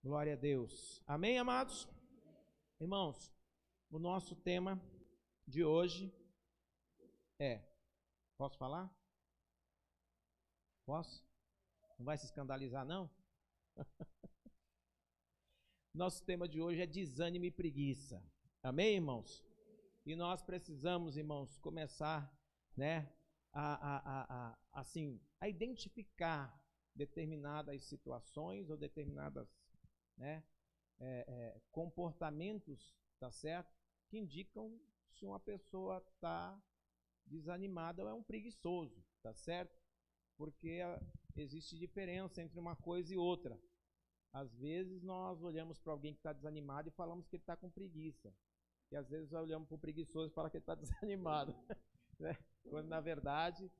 Glória a Deus. Amém, amados? Irmãos, o nosso tema de hoje posso falar? Posso? Não vai se escandalizar, não? Nosso tema de hoje é desânimo e preguiça. Amém, irmãos? E nós precisamos, irmãos, começar, a identificar determinadas situações ou determinadas, comportamentos, tá certo? Que indicam se uma pessoa está desanimada ou é um preguiçoso, tá certo? Porque existe diferença entre uma coisa e outra. Às vezes nós olhamos para alguém que está desanimado e falamos que ele está com preguiça. E às vezes olhamos para o preguiçoso e falamos que ele está desanimado. Né? Quando na verdade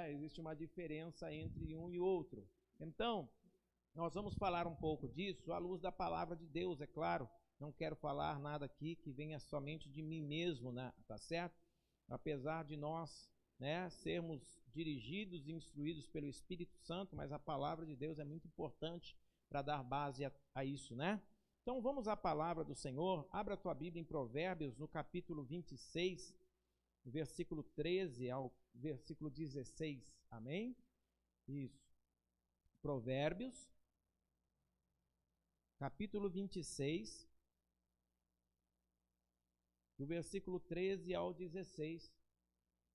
existe uma diferença entre um e outro. Então, nós vamos falar um pouco disso à luz da palavra de Deus, é claro. Não quero falar nada aqui que venha somente de mim mesmo, né? Tá certo? Apesar de nós sermos dirigidos e instruídos pelo Espírito Santo, mas a palavra de Deus é muito importante para dar base a isso, né? Então vamos à palavra do Senhor. Abra a tua Bíblia em Provérbios, no capítulo 26, versículo 13 ao versículo 16. Amém? Isso. Provérbios, capítulo 26, do versículo 13 ao 16.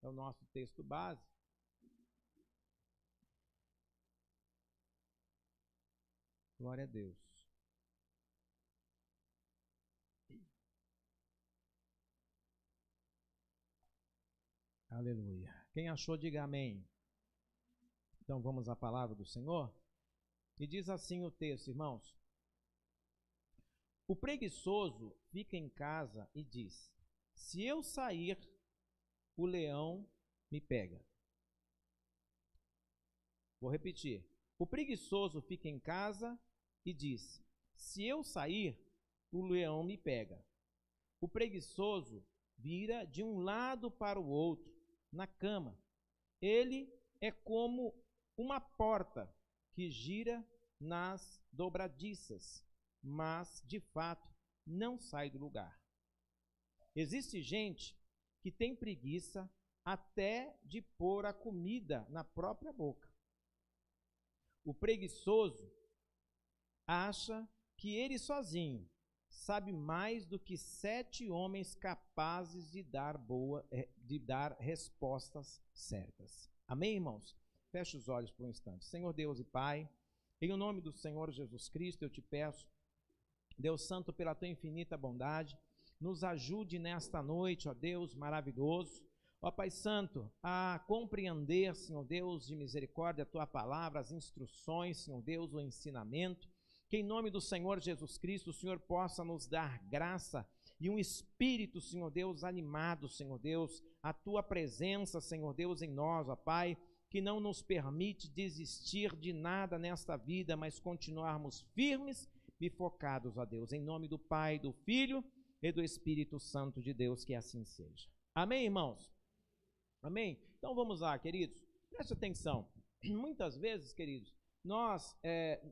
É o nosso texto base. Glória a Deus. Aleluia. Quem achou, diga amém. Então vamos à palavra do Senhor. E diz assim o texto, irmãos. O preguiçoso fica em casa e diz: se eu sair, o leão me pega. Vou repetir. O preguiçoso fica em casa e diz: se eu sair, o leão me pega. O preguiçoso vira de um lado para o outro na cama. Ele é como uma porta que gira nas dobradiças, mas de fato não sai do lugar. Existe gente que tem preguiça até de pôr a comida na própria boca. O preguiçoso acha que ele sozinho sabe mais do que 7 homens capazes de dar respostas certas. Amém, irmãos? Feche os olhos por um instante. Senhor Deus e Pai, em nome do Senhor Jesus Cristo, eu te peço, Deus Santo, pela tua infinita bondade, nos ajude nesta noite, ó Deus maravilhoso, ó Pai Santo, a compreender, Senhor Deus de misericórdia, a tua palavra, as instruções, Senhor Deus, o ensinamento, que em nome do Senhor Jesus Cristo, o Senhor possa nos dar graça e um espírito, Senhor Deus, animado, Senhor Deus, a tua presença, Senhor Deus, em nós, ó Pai, que não nos permite desistir de nada nesta vida, mas continuarmos firmes e focados, ó Deus, em nome do Pai, do Filho e do Espírito Santo de Deus, que assim seja. Amém, irmãos? Amém? Então vamos lá, queridos. Preste atenção. Muitas vezes, queridos, nós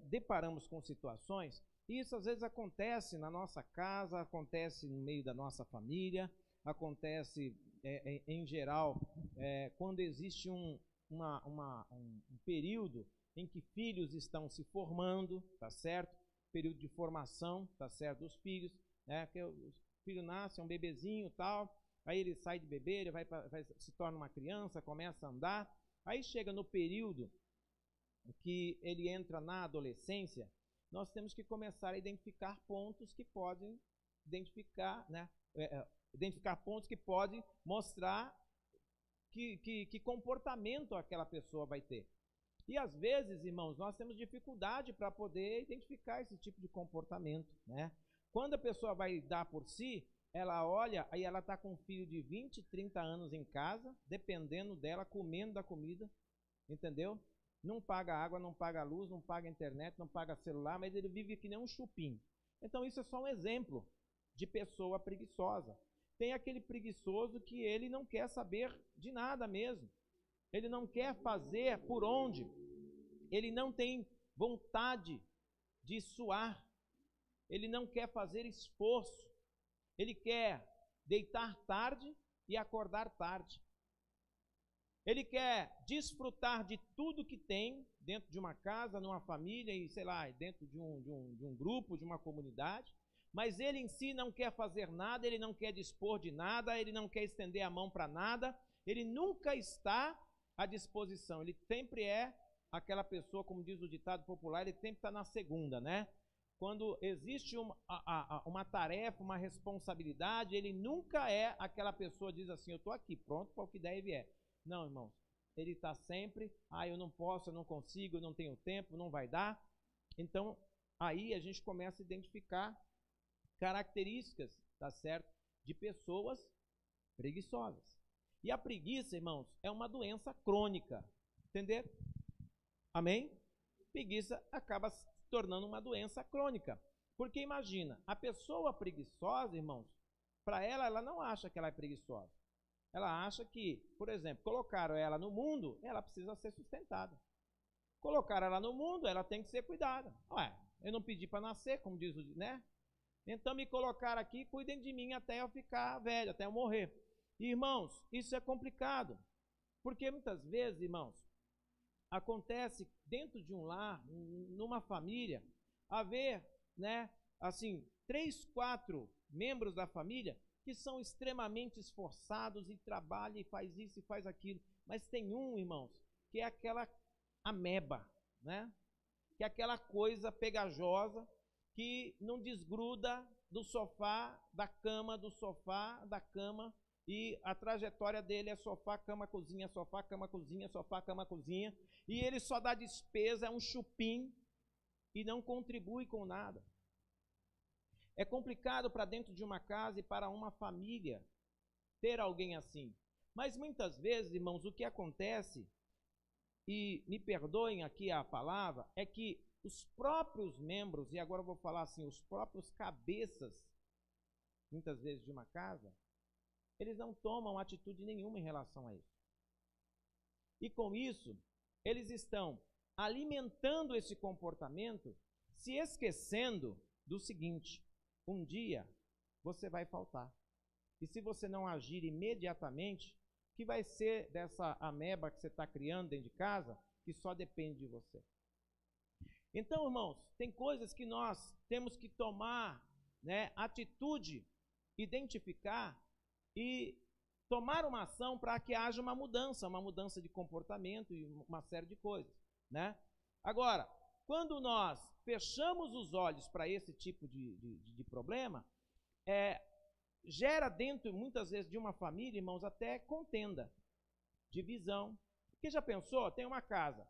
deparamos com situações, e isso às vezes acontece na nossa casa, acontece no meio da nossa família, acontece em geral, quando existe um período em que filhos estão se formando, tá certo? Período de formação, tá certo? Dos filhos, que o filho nasce, é um bebezinho e tal, aí ele sai de bebê, ele se torna uma criança, começa a andar, aí chega no período que ele entra na adolescência, nós temos que começar a identificar pontos que podem identificar pontos que podem mostrar que comportamento aquela pessoa vai ter. E às vezes, irmãos, nós temos dificuldade para poder identificar esse tipo de comportamento, né? Quando a pessoa vai dar por si, ela olha, aí ela está com um filho de 20, 30 anos em casa, dependendo dela, comendo da comida, entendeu? Não paga água, não paga luz, não paga internet, não paga celular, mas ele vive que nem um chupim. Então isso é só um exemplo de pessoa preguiçosa. Tem aquele preguiçoso que ele não quer saber de nada mesmo. Ele não quer fazer por onde. Ele não tem vontade de suar. ele não quer fazer esforço, ele quer deitar tarde e acordar tarde. Ele quer desfrutar de tudo que tem dentro de uma casa, numa família e, sei lá, dentro de um grupo, de uma comunidade, mas ele em si não quer fazer nada, ele não quer dispor de nada, ele não quer estender a mão para nada, ele nunca está à disposição, ele sempre é aquela pessoa, como diz o ditado popular, ele sempre está na segunda, né? Quando existe uma tarefa, uma responsabilidade, ele nunca é aquela pessoa que diz assim, eu estou aqui, pronto para o que der e vier. Não, irmãos, ele está sempre, eu não posso, eu não consigo, eu não tenho tempo, não vai dar. Então, aí a gente começa a identificar características, tá certo? De pessoas preguiçosas. E a preguiça, irmãos, é uma doença crônica, entenderam? Amém? Preguiça acaba se tornando uma doença crônica. Porque imagina, a pessoa preguiçosa, irmãos, para ela não acha que ela é preguiçosa. Ela acha que, por exemplo, colocaram ela no mundo, ela precisa ser sustentada. Colocaram ela no mundo, ela tem que ser cuidada. Ué, eu não pedi para nascer, como diz o, né? Então me colocaram aqui, cuidem de mim até eu ficar velho, até eu morrer. E, irmãos, isso é complicado. Porque muitas vezes, irmãos, acontece dentro de um lar, numa família, haver, né, assim, 3, 4 membros da família que são extremamente esforçados e trabalham e faz isso e faz aquilo. Mas tem um, irmãos, que é aquela ameba, né? Que é aquela coisa pegajosa que não desgruda do sofá, da cama, do sofá, da cama, e a trajetória dele é sofá, cama, cozinha, sofá, cama, cozinha, sofá, cama, cozinha, e ele só dá despesa, é um chupim, e não contribui com nada. É complicado para dentro de uma casa e para uma família ter alguém assim. Mas muitas vezes, irmãos, o que acontece, e me perdoem aqui a palavra, é que os próprios membros, e agora eu vou falar assim, os próprios cabeças, muitas vezes de uma casa, eles não tomam atitude nenhuma em relação a isso. E com isso, eles estão alimentando esse comportamento, se esquecendo do seguinte: um dia você vai faltar. E se você não agir imediatamente, o que vai ser dessa ameba que você está criando dentro de casa, que só depende de você? Então, irmãos, tem coisas que nós temos que tomar, né, atitude, identificar e tomar uma ação para que haja uma mudança de comportamento e uma série de coisas, né? Agora, quando nós fechamos os olhos para esse tipo de problema, gera dentro, muitas vezes, de uma família, irmãos, até contenda, divisão. Porque já pensou? Tem uma casa,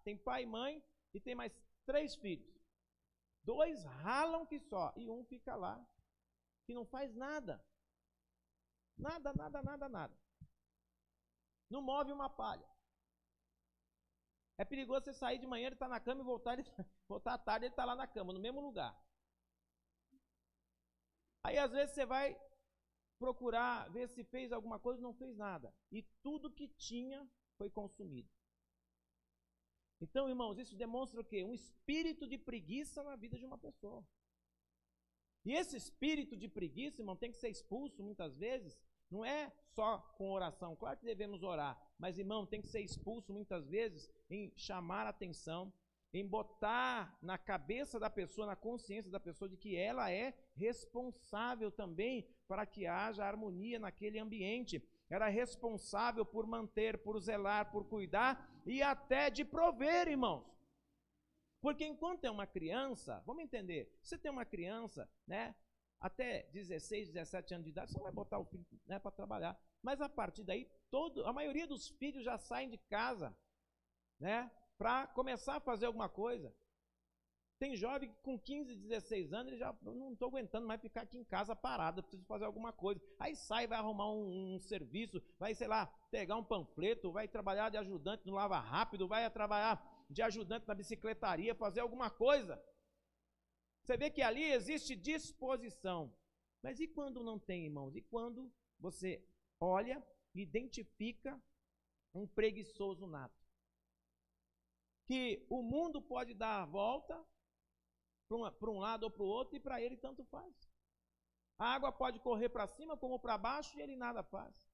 tem pai e mãe e tem mais 3 filhos. 2 ralam que só, e um fica lá, que não faz nada. Nada. Não move uma palha. É perigoso você sair de manhã, ele está na cama, e voltar à tarde, ele está lá na cama, no mesmo lugar. Aí, às vezes, você vai procurar ver se fez alguma coisa, não fez nada. E tudo que tinha foi consumido. Então, irmãos, isso demonstra o quê? Um espírito de preguiça na vida de uma pessoa. E esse espírito de preguiça, irmão, tem que ser expulso muitas vezes. Não é só com oração, claro que devemos orar, mas, irmão, tem que ser expulso muitas vezes em chamar a atenção, em botar na cabeça da pessoa, na consciência da pessoa, de que ela é responsável também para que haja harmonia naquele ambiente. Ela é responsável por manter, por zelar, por cuidar e até de prover, irmãos. Porque enquanto é uma criança, vamos entender, você tem uma criança, né, até 16, 17 anos de idade, você não vai botar o filho, né, para trabalhar. Mas a partir daí, a maioria dos filhos já saem de casa, né, para começar a fazer alguma coisa. Tem jovem que com 15, 16 anos, ele já não estou aguentando mais ficar aqui em casa parado, eu preciso fazer alguma coisa. Aí sai, vai arrumar um serviço, vai, sei lá, pegar um panfleto, vai trabalhar de ajudante no Lava Rápido, vai trabalhar de ajudante na bicicletaria, fazer alguma coisa. Você vê que ali existe disposição. Mas e quando não tem, irmãos? E quando você olha e identifica um preguiçoso nato? Que o mundo pode dar a volta, para um lado ou para o outro, e para ele tanto faz. A água pode correr para cima como para baixo e ele nada faz.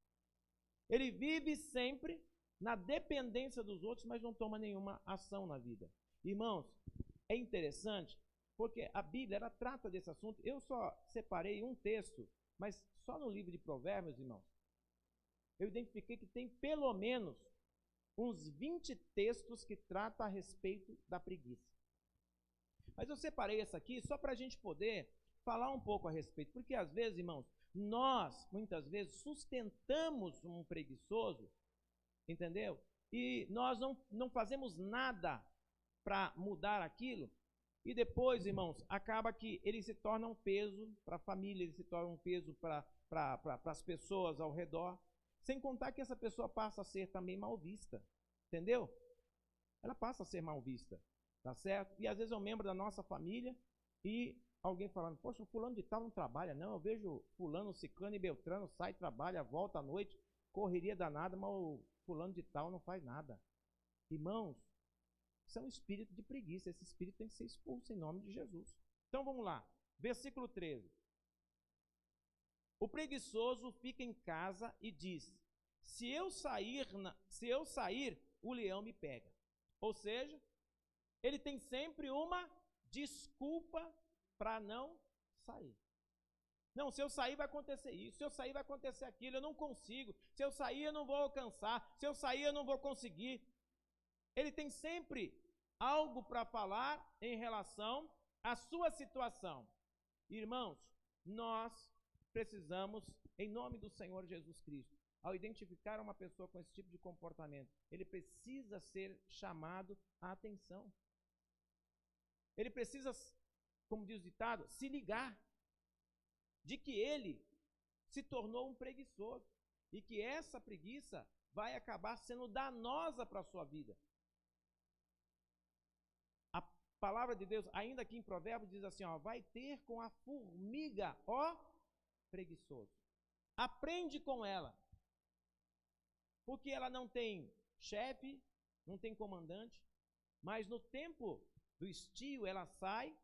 Ele vive sempre na dependência dos outros, mas não toma nenhuma ação na vida. Irmãos, é interessante, porque a Bíblia ela trata desse assunto. Eu só separei um texto, mas só no livro de Provérbios, irmãos, eu identifiquei que tem pelo menos uns 20 textos que tratam a respeito da preguiça. Mas eu separei essa aqui só para a gente poder falar um pouco a respeito, porque às vezes, irmãos, nós, muitas vezes, sustentamos um preguiçoso, entendeu? E nós não fazemos nada para mudar aquilo, e depois, irmãos, acaba que ele se torna um peso para a família, ele se torna um peso para as pessoas ao redor, sem contar que essa pessoa passa a ser também mal vista, entendeu? Ela passa a ser mal vista, tá certo? E às vezes é um membro da nossa família e alguém falando, poxa, o fulano de tal não trabalha, não, eu vejo fulano, ciclano e beltrano, sai, trabalha, volta à noite, correria danada, mas o fulano de tal não faz nada. Irmãos, isso é um espírito de preguiça, esse espírito tem que ser expulso em nome de Jesus. Então vamos lá, versículo 13. O preguiçoso fica em casa e diz, se eu sair, o leão me pega. Ou seja, ele tem sempre uma desculpa para não sair. Não, se eu sair vai acontecer isso, se eu sair vai acontecer aquilo, eu não consigo, se eu sair eu não vou alcançar, se eu sair eu não vou conseguir. Ele tem sempre algo para falar em relação à sua situação. Irmãos, nós precisamos, em nome do Senhor Jesus Cristo, ao identificar uma pessoa com esse tipo de comportamento, ele precisa ser chamado à atenção. Ele precisa, como diz o ditado, se ligar de que ele se tornou um preguiçoso e que essa preguiça vai acabar sendo danosa para a sua vida. A palavra de Deus, ainda aqui em Provérbios, diz assim, ó, vai ter com a formiga, ó preguiçoso. Aprende com ela, porque ela não tem chefe, não tem comandante, mas no tempo do estio ela sai,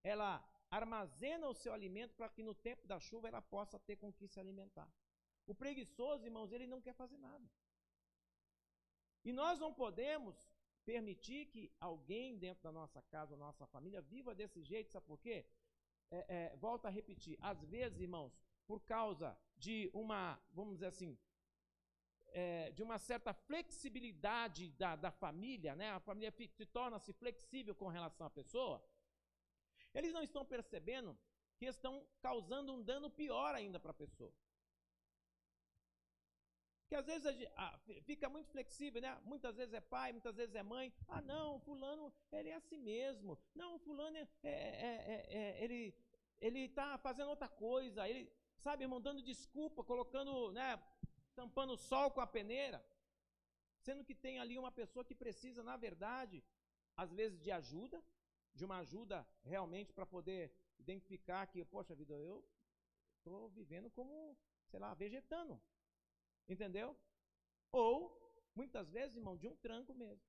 ela armazena o seu alimento para que no tempo da chuva ela possa ter com que se alimentar. O preguiçoso, irmãos, ele não quer fazer nada. E nós não podemos permitir que alguém dentro da nossa casa, da nossa família, viva desse jeito, sabe por quê? Volto a repetir, às vezes, irmãos, por causa de uma, vamos dizer assim, de uma certa flexibilidade da família, né? A família se torna-se flexível com relação à pessoa, eles não estão percebendo que estão causando um dano pior ainda para a pessoa. Porque às vezes fica muito flexível, né? Muitas vezes é pai, muitas vezes é mãe. Ah, não, fulano, ele é assim mesmo. Não, fulano, ele está fazendo outra coisa. Ele, sabe, irmão, dando desculpa, colocando, né, tampando o sol com a peneira. Sendo que tem ali uma pessoa que precisa, na verdade, às vezes de ajuda, de uma ajuda realmente para poder identificar que, poxa vida, eu estou vivendo como, sei lá, vegetando. Entendeu? Ou, muitas vezes, irmão, de um tranco mesmo.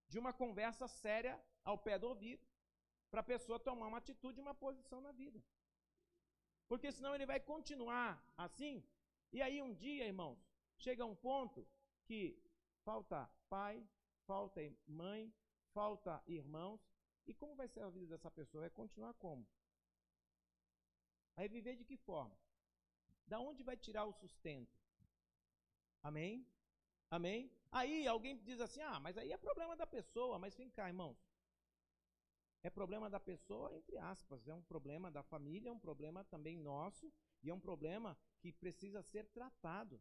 De uma conversa séria ao pé do ouvido, para a pessoa tomar uma atitude, uma posição na vida. Porque senão ele vai continuar assim, e aí um dia, irmãos, chega um ponto que falta pai, falta mãe, falta irmãos, e como vai ser a vida dessa pessoa? Vai continuar como? Vai viver de que forma? Da onde vai tirar o sustento? Amém? Amém? Aí alguém diz assim, ah, mas aí é problema da pessoa, mas vem cá, irmãos. É problema da pessoa, entre aspas, é um problema da família, é um problema também nosso, e é um problema que precisa ser tratado.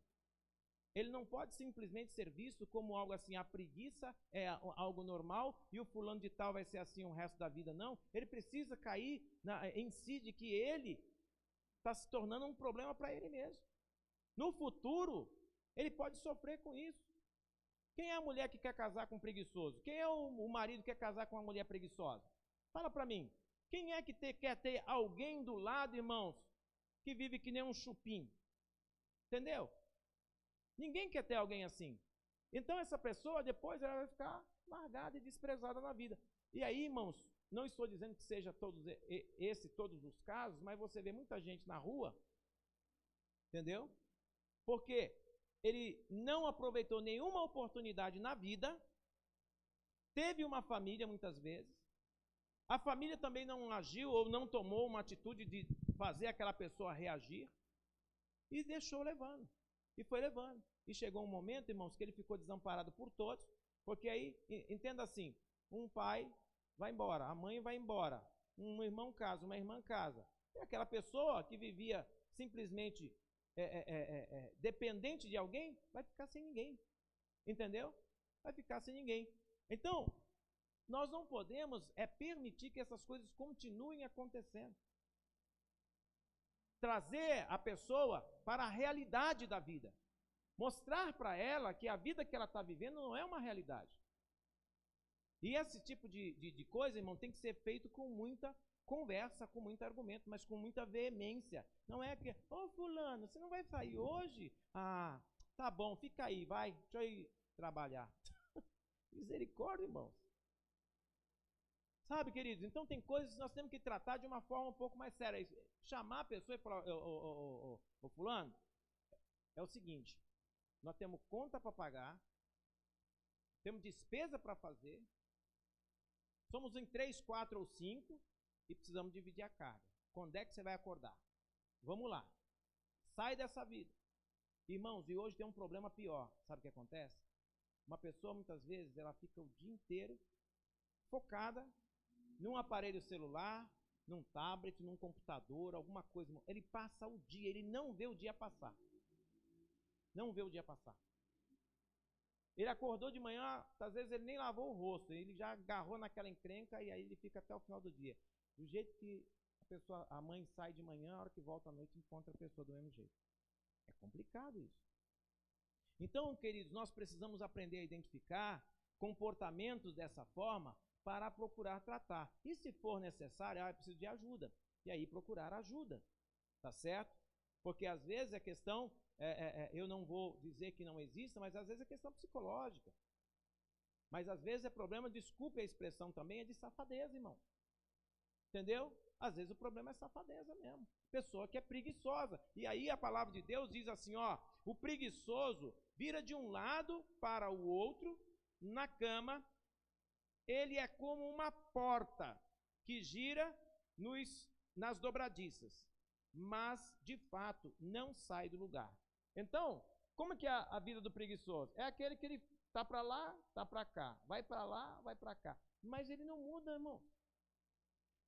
Ele não pode simplesmente ser visto como algo assim, a preguiça é algo normal e o fulano de tal vai ser assim o resto da vida, não. Ele precisa cair em si de que ele está se tornando um problema para ele mesmo. No futuro, ele pode sofrer com isso. Quem é a mulher que quer casar com um preguiçoso? Quem é o marido que quer casar com uma mulher preguiçosa? Fala para mim. Quem é que quer ter alguém do lado, irmãos, que vive que nem um chupim? Entendeu? Ninguém quer ter alguém assim. Então essa pessoa depois ela vai ficar largada e desprezada na vida. E aí, irmãos, Não estou dizendo que seja todos os casos, mas você vê muita gente na rua, entendeu? Porque ele não aproveitou nenhuma oportunidade na vida, teve uma família muitas vezes, a família também não agiu ou não tomou uma atitude de fazer aquela pessoa reagir e deixou levando, e foi levando. E chegou um momento, irmãos, que ele ficou desamparado por todos, porque aí, entenda assim, um pai vai embora, a mãe vai embora, um irmão casa, uma irmã casa. E aquela pessoa que vivia simplesmente dependente de alguém, vai ficar sem ninguém. Entendeu? Vai ficar sem ninguém. Então, nós não podemos permitir que essas coisas continuem acontecendo. Trazer a pessoa para a realidade da vida. Mostrar para ela que a vida que ela está vivendo não é uma realidade. E esse tipo de coisa, irmão, tem que ser feito com muita conversa, com muito argumento, mas com muita veemência. Não é que, ô fulano, você não vai sair hoje? Ah, tá bom, fica aí, vai, deixa eu ir trabalhar. Misericórdia, irmãos. Sabe, queridos, então tem coisas que nós temos que tratar de uma forma um pouco mais séria. Chamar a pessoa e falar, ô fulano, é o seguinte, nós temos conta para pagar, temos despesa para fazer, somos em 3, 4 ou 5 e precisamos dividir a carga. Quando é que você vai acordar? Vamos lá. Sai dessa vida. Irmãos, e hoje tem um problema pior. Sabe o que acontece? Uma pessoa, muitas vezes, ela fica o dia inteiro focada num aparelho celular, num tablet, num computador, alguma coisa. Ele passa o dia, ele não vê o dia passar. Não vê o dia passar. Ele acordou de manhã, às vezes ele nem lavou o rosto, ele já agarrou naquela encrenca e aí ele fica até o final do dia. Do jeito que a mãe sai de manhã, a hora que volta à noite encontra a pessoa do mesmo jeito. É complicado isso. Então, queridos, nós precisamos aprender a identificar comportamentos dessa forma para procurar tratar. E se for necessário, eu preciso de ajuda. E aí procurar ajuda, tá certo? Porque às vezes a questão, eu não vou dizer que não exista, mas às vezes é questão psicológica. Mas às vezes é problema, desculpe a expressão também, é de safadeza, irmão. Entendeu? Às vezes o problema é safadeza mesmo. Pessoa que é preguiçosa. E aí a palavra de Deus diz assim, ó, o preguiçoso vira de um lado para o outro na cama, ele é como uma porta que gira nas dobradiças, mas de fato não sai do lugar. Então, como que é a vida do preguiçoso? É aquele que ele tá para lá, tá para cá, vai para lá, vai para cá, mas ele não muda, irmão.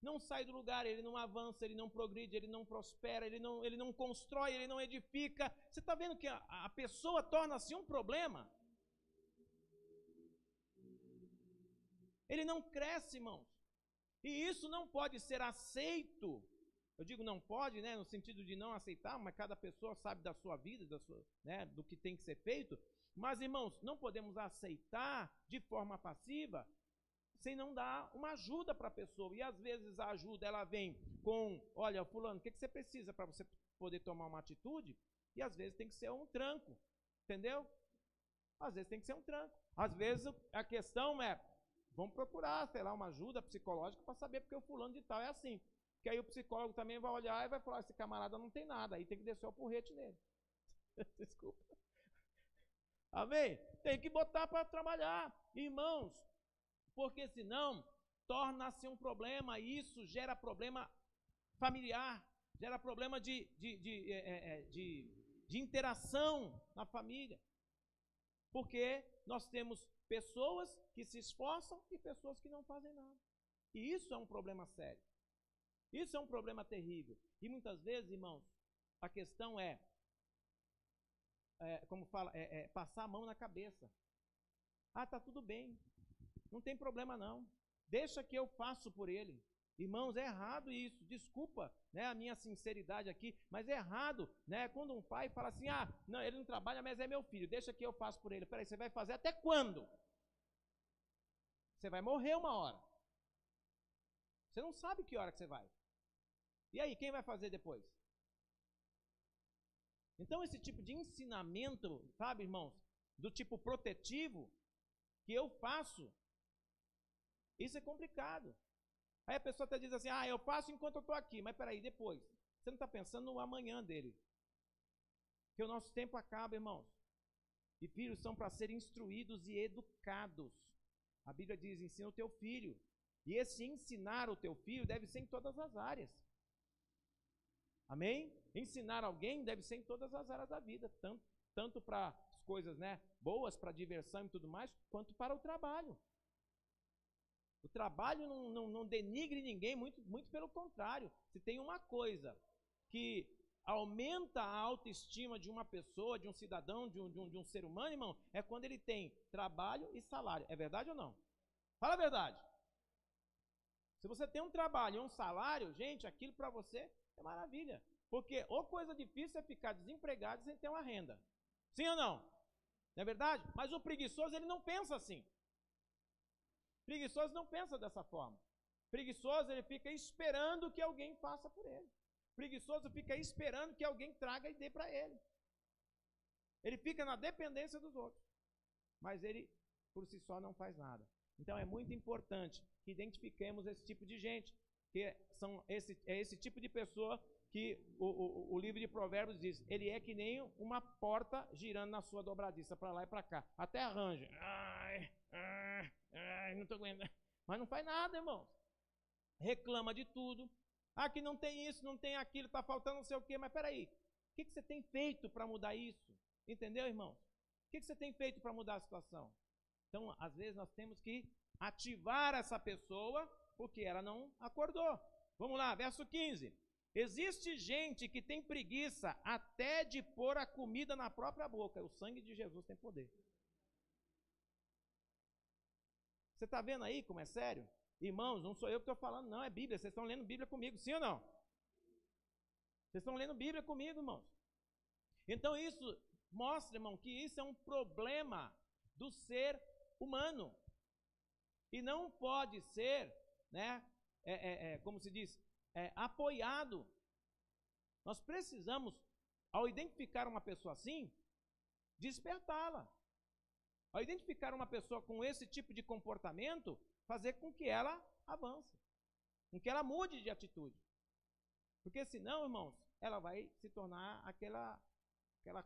Não sai do lugar, ele não avança, ele não progride, ele não prospera, ele não constrói, ele não edifica. Você está vendo que a pessoa torna-se um problema? Ele não cresce, irmãos. E isso não pode ser aceito. Eu digo não pode, né, no sentido de não aceitar, mas cada pessoa sabe da sua vida, do que tem que ser feito. Mas, irmãos, não podemos aceitar de forma passiva sem não dar uma ajuda para a pessoa. E às vezes a ajuda ela vem com, olha, fulano, o que você precisa para você poder tomar uma atitude? E às vezes tem que ser um tranco, entendeu? Às vezes tem que ser um tranco. Às vezes a questão é, vamos procurar, sei lá, uma ajuda psicológica para saber porque o fulano de tal é assim. Que aí o psicólogo também vai olhar e vai falar, esse camarada não tem nada, aí tem que descer o porrete nele. Desculpa. Amém? Tem que botar para trabalhar. Irmãos, porque senão torna-se um problema, e isso gera problema familiar, gera problema de interação na família. Porque nós temos pessoas que se esforçam e pessoas que não fazem nada. E isso é um problema sério. Isso é um problema terrível. E muitas vezes, irmãos, a questão como fala, passar a mão na cabeça. Ah, tá tudo bem. Não tem problema não. Deixa que eu faço por ele. Irmãos, é errado isso. Desculpa, né, a minha sinceridade aqui, mas é errado, né? Quando um pai fala assim, ah, não, ele não trabalha, mas é meu filho. Deixa que eu faço por ele. Peraí, você vai fazer até quando? Você vai morrer uma hora. Você não sabe que hora que você vai. E aí, quem vai fazer depois? Então, esse tipo de ensinamento, sabe, irmãos, do tipo protetivo, que eu faço, isso é complicado. Aí a pessoa até diz assim, eu faço enquanto eu estou aqui, mas peraí, depois. Você não está pensando no amanhã dele. Porque o nosso tempo acaba, irmãos. E filhos são para serem instruídos e educados. A Bíblia diz, ensina o teu filho. E esse ensinar o teu filho deve ser em todas as áreas. Amém? Ensinar alguém deve ser em todas as áreas da vida. Tanto para as coisas, né, boas, para diversão e tudo mais, quanto para o trabalho. O trabalho não denigre ninguém, muito pelo contrário. Se tem uma coisa que aumenta a autoestima de uma pessoa, de um cidadão, de um ser humano, irmão, é quando ele tem trabalho e salário. É verdade ou não? Fala a verdade. Se você tem um trabalho e um salário, gente, aquilo para você é maravilha. Porque ou coisa difícil é ficar desempregado sem ter uma renda. Sim ou não? Não é verdade? Mas o preguiçoso, ele não pensa assim. Preguiçoso não pensa dessa forma. Preguiçoso, ele fica esperando que alguém faça por ele. Preguiçoso fica esperando que alguém traga e dê para ele. Ele fica na dependência dos outros. Mas ele, por si só, não faz nada. Então, é muito importante que identifiquemos esse tipo de gente. Que é esse tipo de pessoa que o livro de Provérbios diz. Ele é que nem uma porta girando na sua dobradiça, para lá e para cá. Até arranja. Não estou aguentando. Mas não faz nada, irmãos. Reclama de tudo. Que não tem isso, não tem aquilo, está faltando não sei o quê. Mas peraí, o que você tem feito para mudar isso? Entendeu, irmãos? O que você tem feito para mudar a situação? Então, às vezes, nós temos que ativar essa pessoa, porque ela não acordou. Vamos lá, verso 15. Existe gente que tem preguiça até de pôr a comida na própria boca. O sangue de Jesus tem poder. Você está vendo aí como é sério? Irmãos, não sou eu que estou falando, não, é Bíblia. Vocês estão lendo Bíblia comigo, sim ou não? Vocês estão lendo Bíblia comigo, irmãos. Então isso mostra, irmão, que isso é um problema do ser humano. E não pode ser, né, como se diz, apoiado. Nós precisamos, ao identificar uma pessoa assim, despertá-la. Ao identificar uma pessoa com esse tipo de comportamento, fazer com que ela avance, com que ela mude de atitude. Porque senão, irmãos, ela vai se tornar aquela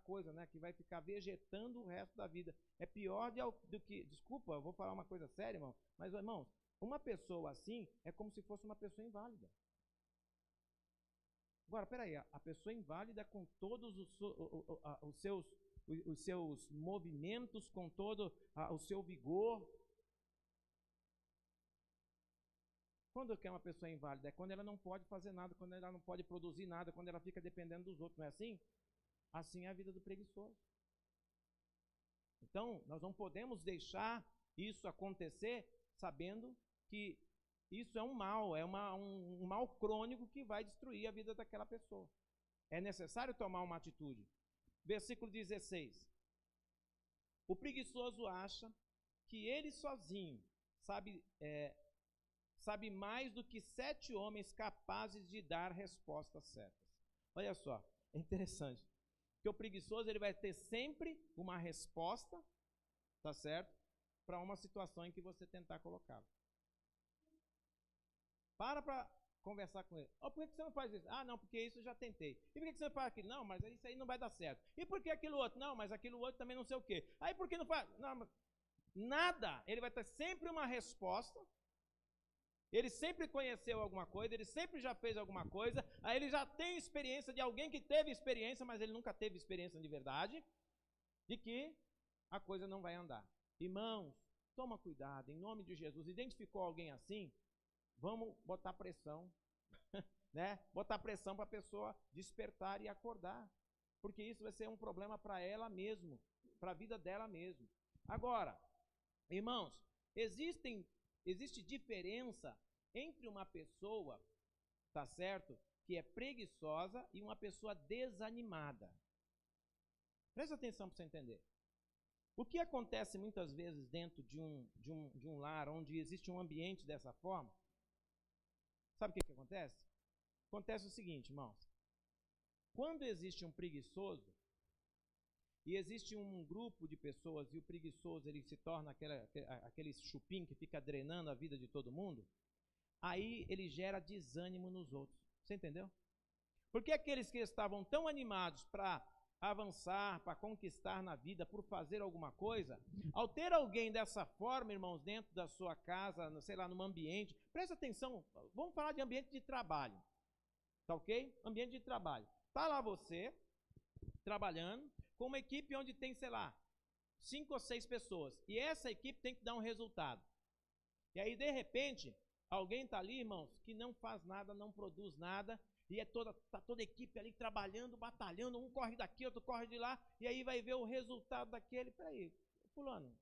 coisa, né, que vai ficar vegetando o resto da vida. É pior do que, desculpa, eu vou falar uma coisa séria, irmão, mas, irmãos, uma pessoa assim é como se fosse uma pessoa inválida. Agora, peraí, a pessoa inválida com todos os seus movimentos, com todo o seu vigor. Quando que é uma pessoa inválida? É quando ela não pode fazer nada, quando ela não pode produzir nada, quando ela fica dependendo dos outros, não é assim? Assim é a vida do preguiçoso. Então, nós não podemos deixar isso acontecer sabendo que isso é um mal, é um mal crônico que vai destruir a vida daquela pessoa. É necessário tomar uma atitude. Versículo 16. O preguiçoso acha que ele sozinho sabe mais do que 7 homens capazes de dar respostas certas. Olha só, é interessante. Porque o preguiçoso ele vai ter sempre uma resposta, tá certo? Para uma situação em que você tentar colocá-lo. Para conversar com ele. Por que você não faz isso? Não, porque isso eu já tentei. E por que você não faz aquilo? Não, mas isso aí não vai dar certo. E por que aquilo outro? Não, mas aquilo outro também não sei o quê. Aí por que não faz? Não, nada. Ele vai ter sempre uma resposta. Ele sempre conheceu alguma coisa, ele sempre já fez alguma coisa, aí ele já tem experiência de alguém que teve experiência, mas ele nunca teve experiência de verdade, de que a coisa não vai andar. Irmãos, toma cuidado, em nome de Jesus. Identificou alguém assim? Vamos botar pressão, né? Botar pressão para a pessoa despertar e acordar, porque isso vai ser um problema para ela mesmo, para a vida dela mesmo. Agora, irmãos, existe diferença entre uma pessoa, tá certo, que é preguiçosa e uma pessoa desanimada. Presta atenção para você entender. O que acontece muitas vezes dentro de um lar onde existe um ambiente dessa forma? Sabe o que acontece? Acontece o seguinte, irmãos. Quando existe um preguiçoso, e existe um grupo de pessoas, e o preguiçoso ele se torna aquele chupim que fica drenando a vida de todo mundo, aí ele gera desânimo nos outros. Você entendeu? Porque aqueles que estavam tão animados para avançar, para conquistar na vida, por fazer alguma coisa, ao ter alguém dessa forma, irmãos, dentro da sua casa, sei lá, num ambiente, presta atenção, vamos falar de ambiente de trabalho, tá ok? Ambiente de trabalho. Tá lá você, trabalhando, com uma equipe onde tem, sei lá, 5 ou 6 pessoas, e essa equipe tem que dar um resultado. E aí, de repente, alguém tá ali, irmãos, que não faz nada, não produz nada, e tá toda a equipe ali trabalhando, batalhando, um corre daqui, outro corre de lá, e aí vai ver o resultado daquele. Peraí, fulano,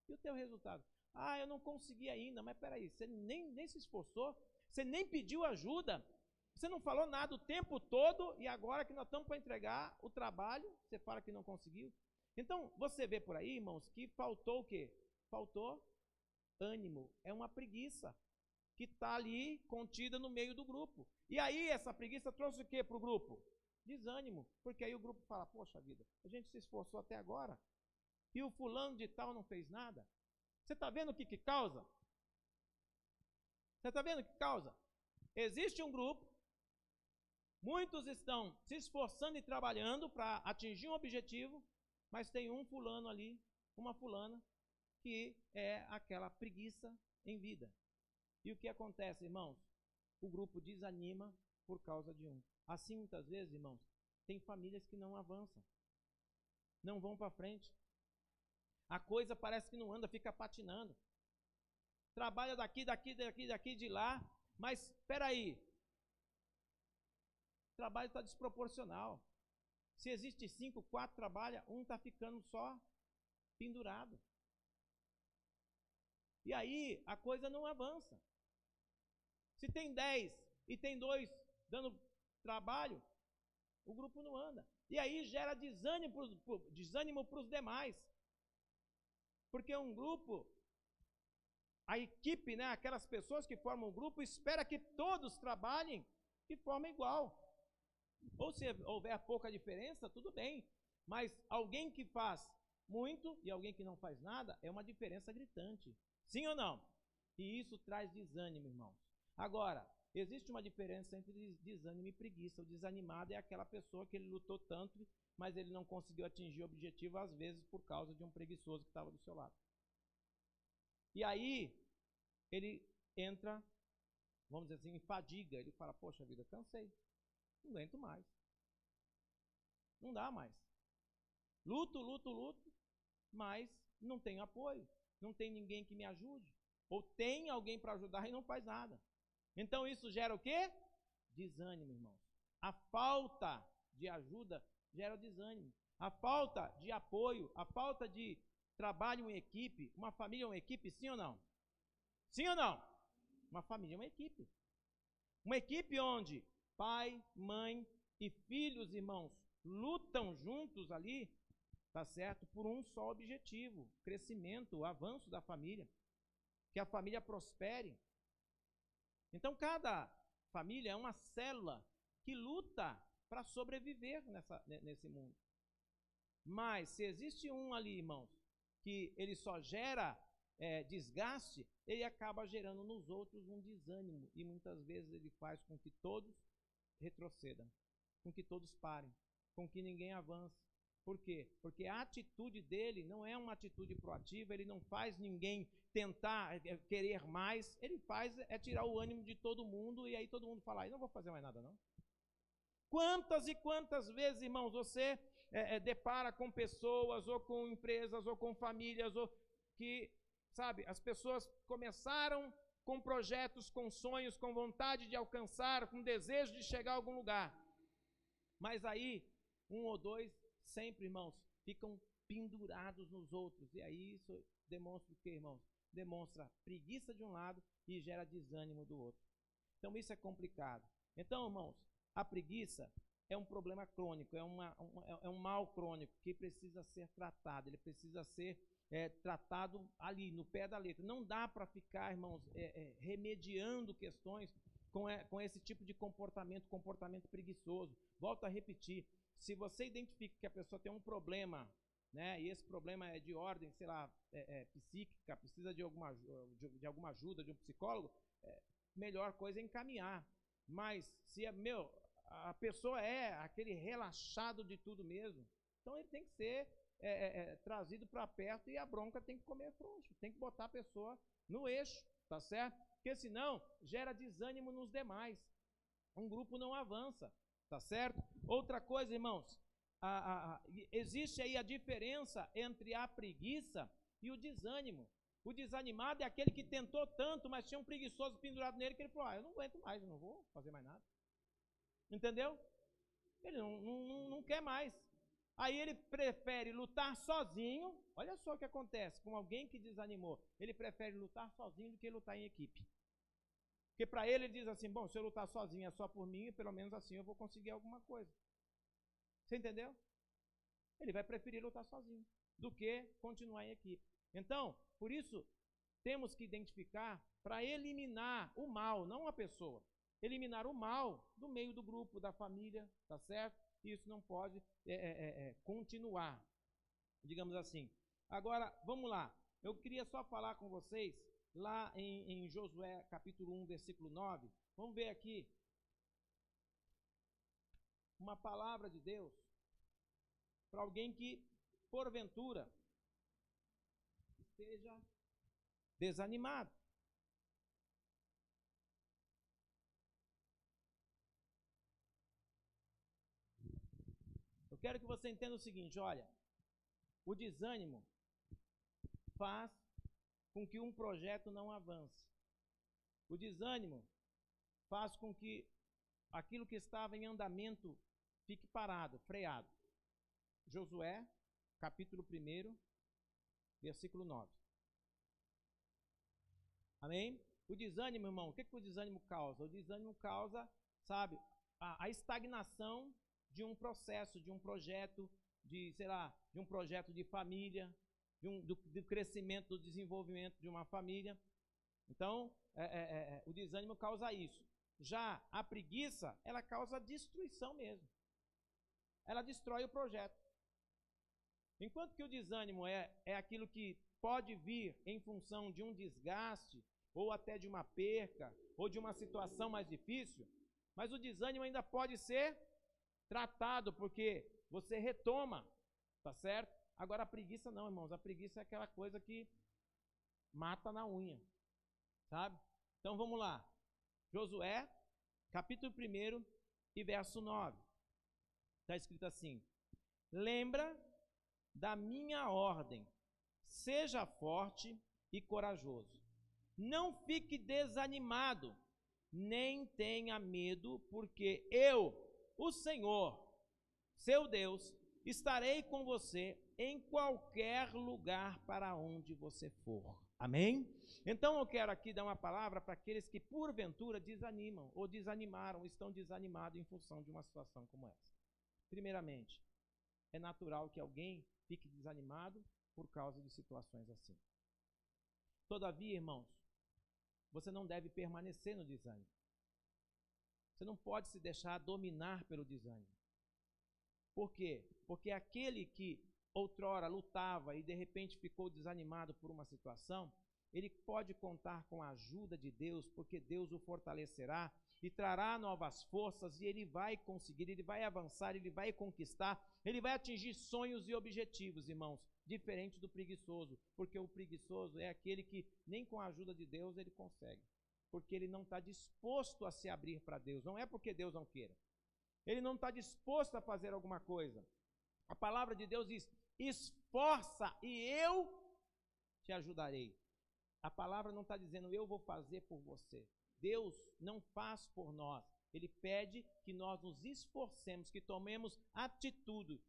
e o teu resultado? Ah, eu não consegui ainda, mas peraí, você nem se esforçou, você nem pediu ajuda, você não falou nada o tempo todo, e agora que nós estamos para entregar o trabalho, você fala que não conseguiu. Então, você vê por aí, irmãos, que faltou o quê? Faltou ânimo, é uma preguiça que está ali contida no meio do grupo. E aí essa preguiça trouxe o que para o grupo? Desânimo, porque aí o grupo fala, poxa vida, a gente se esforçou até agora, e o fulano de tal não fez nada. Você está vendo o que causa? Você está vendo o que causa? Existe um grupo, muitos estão se esforçando e trabalhando para atingir um objetivo, mas tem um fulano ali, uma fulana, que é aquela preguiça em vida. E o que acontece, irmãos? O grupo desanima por causa de um. Assim, muitas vezes, irmãos, tem famílias que não avançam, não vão para frente. A coisa parece que não anda, fica patinando. Trabalha daqui, de lá, mas espera aí. O trabalho está desproporcional. Se existe 5, 4 trabalha, um está ficando só pendurado. E aí a coisa não avança. Se tem 10 e tem 2 dando trabalho, o grupo não anda. E aí gera desânimo para os demais. Porque um grupo, a equipe, né, aquelas pessoas que formam o grupo, espera que todos trabalhem de forma igual. Ou se houver pouca diferença, tudo bem. Mas alguém que faz muito e alguém que não faz nada, é uma diferença gritante. Sim ou não? E isso traz desânimo, irmãos. Agora, existe uma diferença entre desânimo e preguiça. O desanimado é aquela pessoa que ele lutou tanto, mas ele não conseguiu atingir o objetivo, às vezes por causa de um preguiçoso que estava do seu lado. E aí, ele entra, vamos dizer assim, em fadiga. Ele fala, poxa vida, cansei, não aguento mais. Não dá mais. Luto, mas não tenho apoio. Não tem ninguém que me ajude. Ou tem alguém para ajudar e não faz nada. Então isso gera o quê? Desânimo, irmãos. A falta de ajuda gera desânimo. A falta de apoio, a falta de trabalho em equipe. Uma família é uma equipe, sim ou não? Sim ou não? Uma família é uma equipe. Uma equipe onde pai, mãe e filhos, irmãos, lutam juntos ali, tá certo? Por um só objetivo, crescimento, o avanço da família. Que a família prospere. Então, cada família é uma célula que luta para sobreviver nesse mundo. Mas, se existe um ali, irmãos, que ele só gera desgaste, ele acaba gerando nos outros um desânimo. E muitas vezes ele faz com que todos retrocedam, com que todos parem, com que ninguém avance. Por quê? Porque a atitude dele não é uma atitude proativa, ele não faz ninguém tentar querer mais, ele faz tirar o ânimo de todo mundo, e aí todo mundo fala, não vou fazer mais nada não. Quantas e quantas vezes, irmãos, você depara com pessoas, ou com empresas, ou com famílias, ou que, sabe, as pessoas começaram com projetos, com sonhos, com vontade de alcançar, com desejo de chegar a algum lugar. Mas aí, um ou dois, sempre, irmãos, ficam pendurados nos outros. E aí isso demonstra o que, irmãos? Demonstra preguiça de um lado e gera desânimo do outro. Então isso é complicado. Então, irmãos, a preguiça é um problema crônico, é um mal crônico que precisa ser tratado. Ele precisa ser tratado ali, no pé da letra. Não dá para ficar, irmãos, remediando questões com esse tipo de comportamento preguiçoso. Volto a repetir. Se você identifica que a pessoa tem um problema, né, e esse problema é de ordem, sei lá, psíquica, precisa de alguma ajuda de um psicólogo, melhor coisa é encaminhar. Mas se a pessoa é aquele relaxado de tudo mesmo, então ele tem que ser trazido para perto e a bronca tem que comer frouxo, tem que botar a pessoa no eixo, tá certo? Porque senão gera desânimo nos demais, um grupo não avança, tá certo? Outra coisa, irmãos, existe aí a diferença entre a preguiça e o desânimo. O desanimado é aquele que tentou tanto, mas tinha um preguiçoso pendurado nele que ele falou, eu não aguento mais, eu não vou fazer mais nada. Entendeu? Ele não quer mais. Aí ele prefere lutar sozinho. Olha só o que acontece com alguém que desanimou. Ele prefere lutar sozinho do que lutar em equipe. Porque para ele diz assim, bom, se eu lutar sozinho é só por mim, pelo menos assim eu vou conseguir alguma coisa. Você entendeu? Ele vai preferir lutar sozinho do que continuar em equipe. Então, por isso, temos que identificar para eliminar o mal, não a pessoa. Eliminar o mal do meio do grupo, da família, tá certo? Isso não pode continuar, digamos assim. Agora, vamos lá. Eu queria só falar com vocês, lá em Josué, capítulo 1, versículo 9. Vamos ver aqui uma palavra de Deus para alguém que, porventura, esteja desanimado. Eu quero que você entenda o seguinte, olha, o desânimo faz com que um projeto não avance. O desânimo faz com que aquilo que estava em andamento fique parado, freado. Josué, capítulo 1, versículo 9. Amém? O desânimo, irmão, o que o desânimo causa? O desânimo causa, sabe, a estagnação de um processo, de um projeto, de um projeto de família, do crescimento, do desenvolvimento de uma família. Então, o desânimo causa isso. Já a preguiça, ela causa destruição mesmo. Ela destrói o projeto. Enquanto que o desânimo é aquilo que pode vir em função de um desgaste, ou até de uma perca, ou de uma situação mais difícil, mas o desânimo ainda pode ser tratado, porque você retoma, tá certo? Agora a preguiça não, irmãos, a preguiça é aquela coisa que mata na unha, sabe? Então vamos lá, Josué, capítulo 1 e verso 9, está escrito assim, lembra da minha ordem, seja forte e corajoso, não fique desanimado, nem tenha medo, porque eu, o Senhor, seu Deus, estarei com você em qualquer lugar para onde você for. Amém? Então eu quero aqui dar uma palavra para aqueles que porventura desanimam, ou desanimaram, ou estão desanimados em função de uma situação como essa. Primeiramente, é natural que alguém fique desanimado por causa de situações assim. Todavia, irmãos, você não deve permanecer no desânimo. Você não pode se deixar dominar pelo desânimo. Por quê? Porque aquele que outrora lutava e de repente ficou desanimado por uma situação, ele pode contar com a ajuda de Deus, porque Deus o fortalecerá e trará novas forças e ele vai conseguir, ele vai avançar, ele vai conquistar, ele vai atingir sonhos e objetivos, irmãos, diferente do preguiçoso, porque o preguiçoso é aquele que nem com a ajuda de Deus ele consegue, porque ele não está disposto a se abrir para Deus, não é porque Deus não queira, ele não está disposto a fazer alguma coisa. A palavra de Deus diz, esforça e eu te ajudarei. A palavra não está dizendo, eu vou fazer por você. Deus não faz por nós. Ele pede que nós nos esforcemos, que tomemos atitude,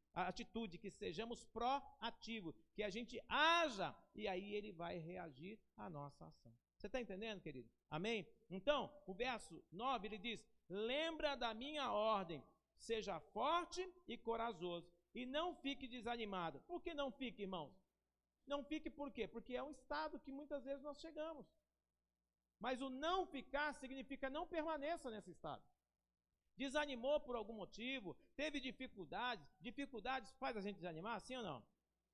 que sejamos proativos, que a gente haja, e aí ele vai reagir à nossa ação. Você está entendendo, querido? Amém? Então, o verso 9, ele diz, lembra da minha ordem, seja forte e corajoso, e não fique desanimado. Por que não fique, irmãos? Não fique por quê? Porque é um estado que muitas vezes nós chegamos. Mas o não ficar significa não permaneça nesse estado. Desanimou por algum motivo, teve dificuldades faz a gente desanimar, sim ou não?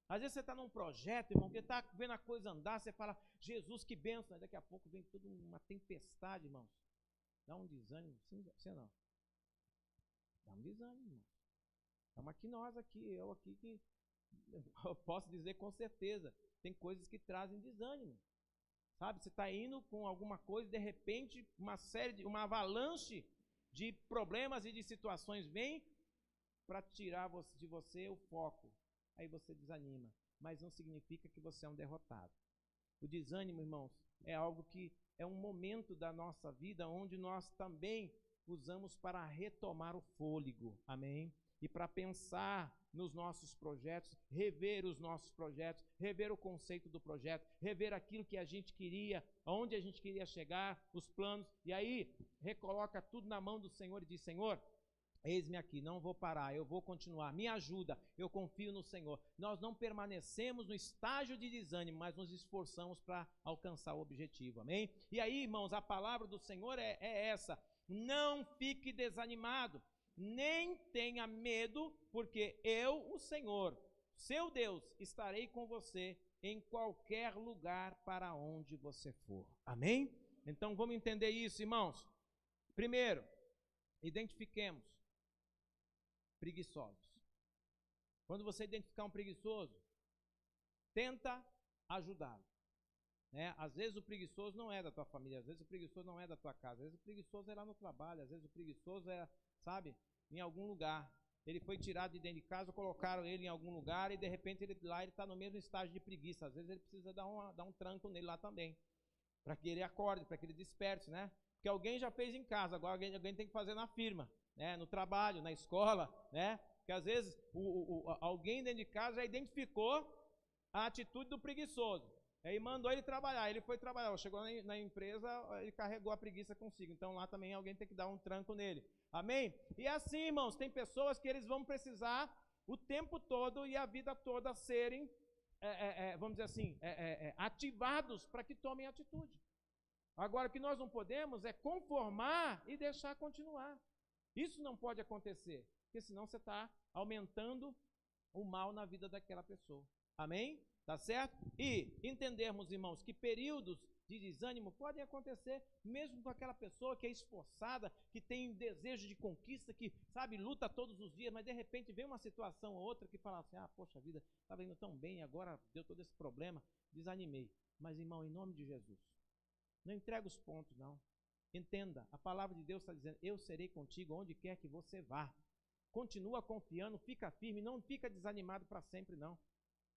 Às vezes você está num projeto, irmão, que está vendo a coisa andar, você fala, Jesus, que bênção, daqui a pouco vem toda uma tempestade, irmãos. Dá um desânimo, sim ou não? Dá um desânimo, irmão. Estamos aqui nós, eu aqui, que eu posso dizer com certeza, tem coisas que trazem desânimo. Sabe, você está indo com alguma coisa, de repente, uma avalanche de problemas e de situações vem para tirar de você o foco. Aí você desanima, mas não significa que você é um derrotado. O desânimo, irmãos, é algo que é um momento da nossa vida onde nós também usamos para retomar o fôlego, amém? E para pensar nos nossos projetos, rever os nossos projetos, rever o conceito do projeto, rever aquilo que a gente queria, aonde a gente queria chegar, os planos, e aí recoloca tudo na mão do Senhor e diz: Senhor, eis-me aqui, não vou parar, eu vou continuar, me ajuda, eu confio no Senhor. Nós não permanecemos no estágio de desânimo, mas nos esforçamos para alcançar o objetivo, amém? E aí, irmãos, a palavra do Senhor é essa: não fique desanimado, nem tenha medo, porque eu, o Senhor, seu Deus, estarei com você em qualquer lugar para onde você for, amém? Então vamos entender isso, irmãos. Primeiro, identifiquemos preguiçosos. Quando você identificar um preguiçoso, tenta ajudá-lo, né? Às vezes o preguiçoso não é da tua família, às vezes o preguiçoso não é da tua casa, às vezes o preguiçoso é lá no trabalho, às vezes o preguiçoso é, sabe, em algum lugar. Ele foi tirado de dentro de casa, colocaram ele em algum lugar e de repente ele está no mesmo estágio de preguiça. Às vezes ele precisa dar um tranco nele lá também, para que ele acorde, para que ele desperte, né? Porque alguém já fez em casa, agora alguém tem que fazer na firma, né? No trabalho, na escola, né? Porque às vezes alguém dentro de casa já identificou a atitude do preguiçoso, aí mandou ele trabalhar, ele foi trabalhar, chegou na empresa, ele carregou a preguiça consigo, então lá também alguém tem que dar um tranco nele, amém? E assim, irmãos, tem pessoas que eles vão precisar o tempo todo e a vida toda serem, vamos dizer assim, ativados para que tomem atitude. Agora, o que nós não podemos é conformar e deixar continuar. Isso não pode acontecer, porque senão você está aumentando o mal na vida daquela pessoa. Amém? Tá certo? E entendermos, irmãos, que períodos de desânimo podem acontecer mesmo com aquela pessoa que é esforçada, que tem desejo de conquista, que, sabe, luta todos os dias, mas de repente vem uma situação ou outra que fala assim: ah, poxa vida, estava indo tão bem, agora deu todo esse problema, desanimei. Mas, irmão, em nome de Jesus, não entrega os pontos, não. Entenda, a palavra de Deus está dizendo: eu serei contigo onde quer que você vá. Continua confiando, fica firme, não fica desanimado para sempre, não.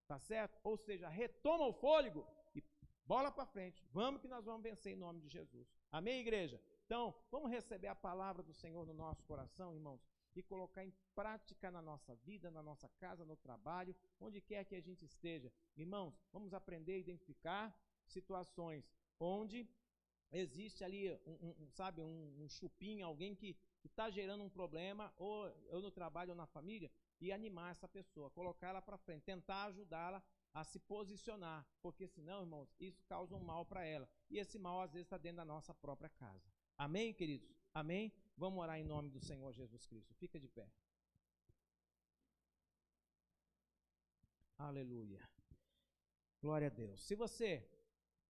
Tá certo? Ou seja, retoma o fôlego e bola para frente. Vamos que nós vamos vencer em nome de Jesus. Amém, igreja? Então, vamos receber a palavra do Senhor no nosso coração, irmãos, e colocar em prática na nossa vida, na nossa casa, no trabalho, onde quer que a gente esteja. Irmãos, vamos aprender a identificar situações onde existe ali, um chupim, alguém que está gerando um problema, ou no trabalho ou na família, e animar essa pessoa, colocar ela para frente, tentar ajudá-la a se posicionar, porque senão, irmãos, isso causa um mal para ela, e esse mal às vezes está dentro da nossa própria casa. Amém, queridos? Amém? Vamos orar em nome do Senhor Jesus Cristo. Fica de pé. Aleluia. Glória a Deus. Se você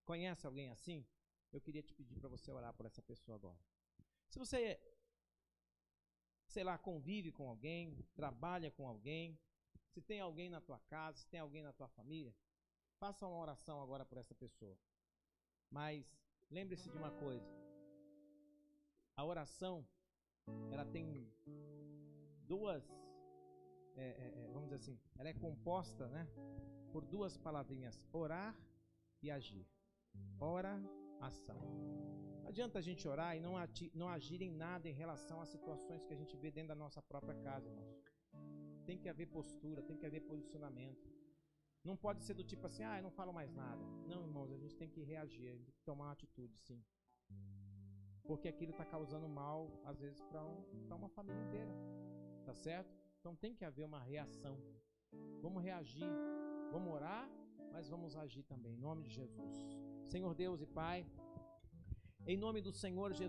conhece alguém assim, eu queria te pedir para você orar por essa pessoa agora. Se você, sei lá, convive com alguém, trabalha com alguém, se tem alguém na tua casa, se tem alguém na tua família, faça uma oração agora por essa pessoa. Mas lembre-se de uma coisa: a oração, ela tem duas, vamos dizer assim, ela é composta, né, por duas palavrinhas: orar e agir. Ora, ação. Não adianta a gente orar e não agir em nada em relação às situações que a gente vê dentro da nossa própria casa, irmãos. Tem que haver postura, tem que haver posicionamento. Não pode ser do tipo assim: ah, eu não falo mais nada. Não, irmãos, a gente tem que reagir, tem que tomar uma atitude, sim. Porque aquilo está causando mal, às vezes, para uma família inteira. Tá certo? Então tem que haver uma reação. Vamos reagir, vamos orar, mas vamos agir também, em nome de Jesus. Senhor Deus e Pai, em nome do Senhor Jesus.